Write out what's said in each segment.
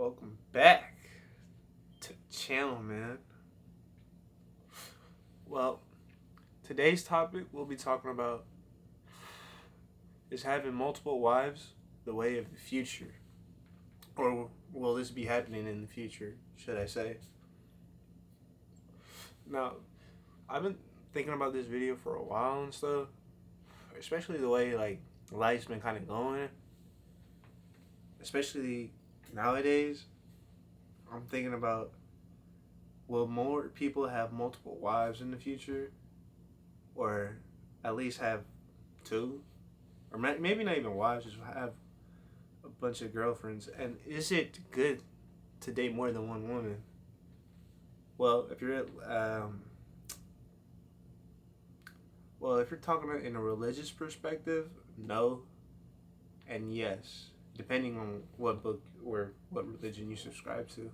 Welcome back to the channel, man. Well, today's topic we'll be talking about is having multiple wives the way of the future? Or will this be happening in the future, should I say? Now, I've been thinking about this video for a while and stuff, especially the way life's been kind of going, especially nowadays. I'm thinking about, will more people have multiple wives in the future, or at least have two, or maybe not even wives, just have a bunch of girlfriends? And is it good to date more than one woman? Well, if you're talking in a religious perspective, no, and yes, depending on what book or what religion you subscribe to.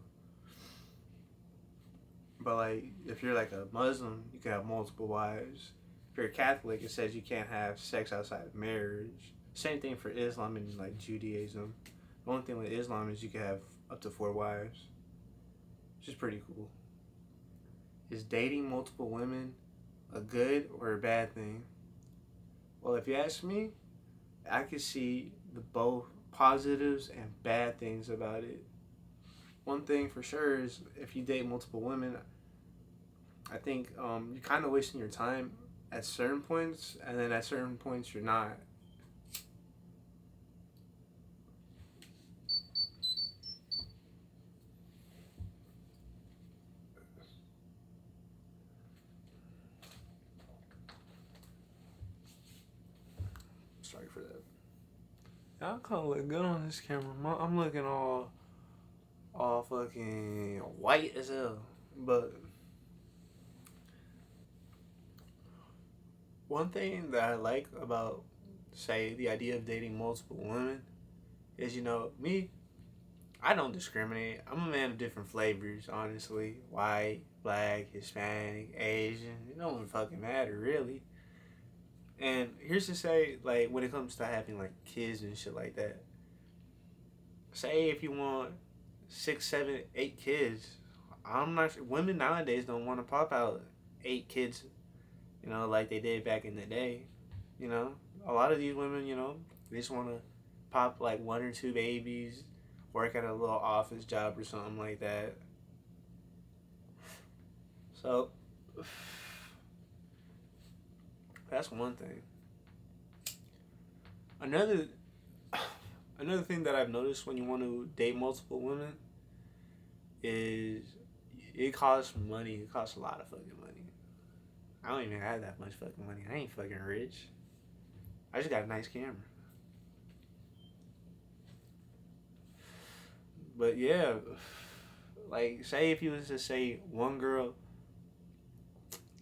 But if you're like a Muslim, you can have multiple wives. If you're a Catholic, it says you can't have sex outside of marriage. Same thing for Islam and Judaism. The only thing with Islam is you can have up to 4 wives, which is pretty cool. Is dating multiple women a good or a bad thing? Well, if you ask me, I could see the both positives and bad things about it. One thing for sure is if you date multiple women, I think you're kind of wasting your time at certain points, and then at certain points you're not. Sorry for that. I kind of look good on this camera. I'm looking all fucking white as hell. But one thing that I like about, say, the idea of dating multiple women is, me, I don't discriminate. I'm a man of different flavors, honestly. White, black, Hispanic, Asian. It don't fucking matter, really. And here's to say, when it comes to having, kids and shit like that. Say if you want 6, 7, 8 kids, I'm not sure. Women nowadays don't want to pop out 8 kids, like they did back in the day. A lot of these women, they just want to pop 1 or 2 babies, work at a little office job or something like that. So that's one thing. Another thing that I've noticed when you want to date multiple women is it costs money. It costs a lot of fucking money. I don't even have that much fucking money. I ain't fucking rich. I just got a nice camera. But yeah, say if you was to say one girl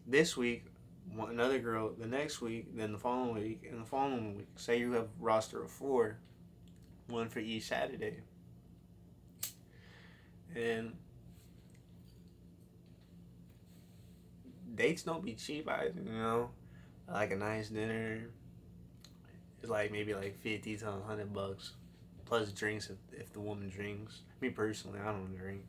this week, another girl the next week, then the following week, and the following week. Say you have a roster of 4, one for each Saturday. And dates don't be cheap either, like a nice dinner is maybe 50 to $100 plus drinks if the woman drinks. Me personally, I don't drink,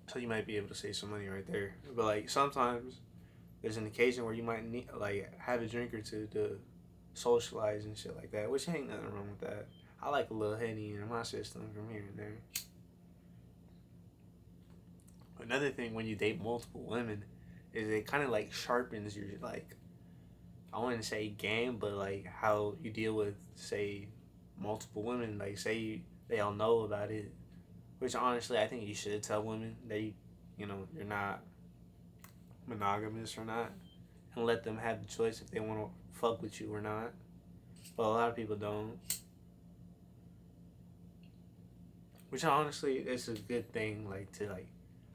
so you might be able to save some money right there. But sometimes there's an occasion where you might need have a drink or two to socialize and shit like that, which ain't nothing wrong with that. I like a little Henny in my system from here and there. Another thing when you date multiple women is it kind of sharpens your I wouldn't say game, but how you deal with, say, multiple women. Say they all know about it, which honestly I think you should tell women that you're not monogamous or not, and let them have the choice if they want to fuck with you or not. But a lot of people don't, which honestly is a good thing.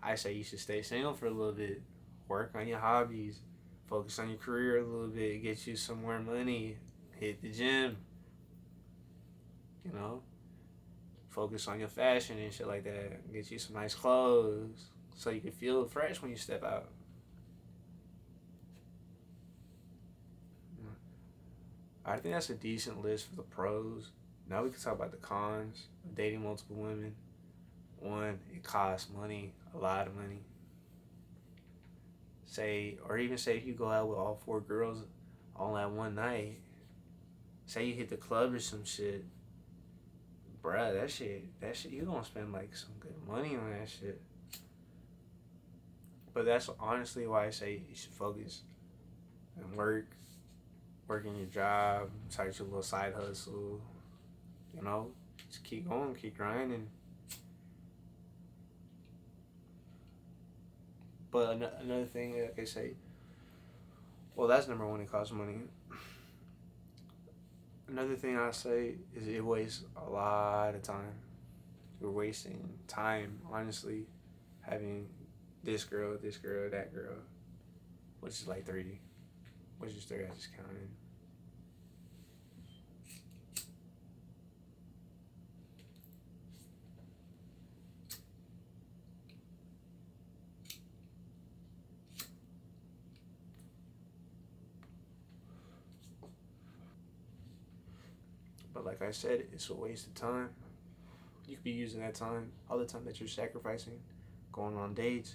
I say you should stay single for a little bit, work on your hobbies, focus on your career a little bit, get you some more money, hit the gym, focus on your fashion and shit like that, get you some nice clothes so you can feel fresh when you step out. I think that's a decent list for the pros. Now we can talk about the cons of dating multiple women. One, it costs money, a lot of money. Say, or even say if you go out with all four girls all at one night, say you hit the club or some shit, bruh, that shit, you gonna spend like some good money on that shit. But that's honestly why I say you should focus and working your job, start your little side hustle, you know, just keep going, keep grinding. But another thing, like I say, well, that's number one. It costs money. Another thing I say is it wastes a lot of time. You're wasting time, honestly, having this girl, that girl, which is like 3, which is 3. I just counted. But like I said, it's a waste of time. You could be using that time, all the time that you're sacrificing, going on dates.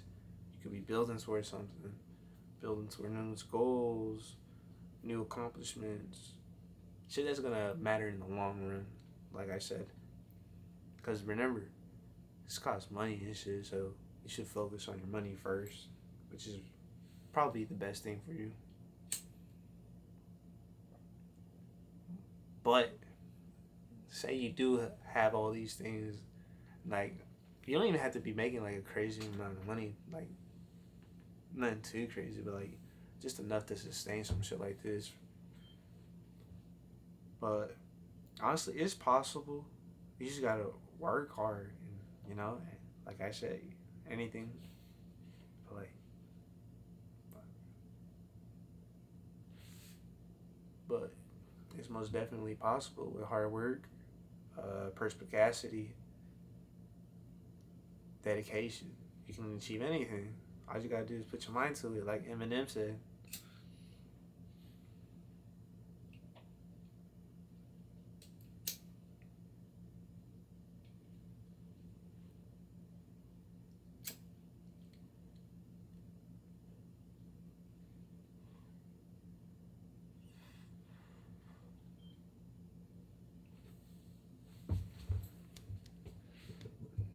You could be building towards something, building toward new goals, new accomplishments, shit that's gonna matter in the long run. Like I said, because remember, this costs money and shit, so you should focus on your money first, which is probably the best thing for you. But say you do have all these things, like you don't even have to be making like a crazy amount of money, like nothing too crazy, but like just enough to sustain some shit like this. But honestly, it's possible. You just gotta work hard, and like I said, anything. But like, but it's most definitely possible with hard work, perspicacity, dedication. You can achieve anything. All you gotta do is put your mind to it, like Eminem said.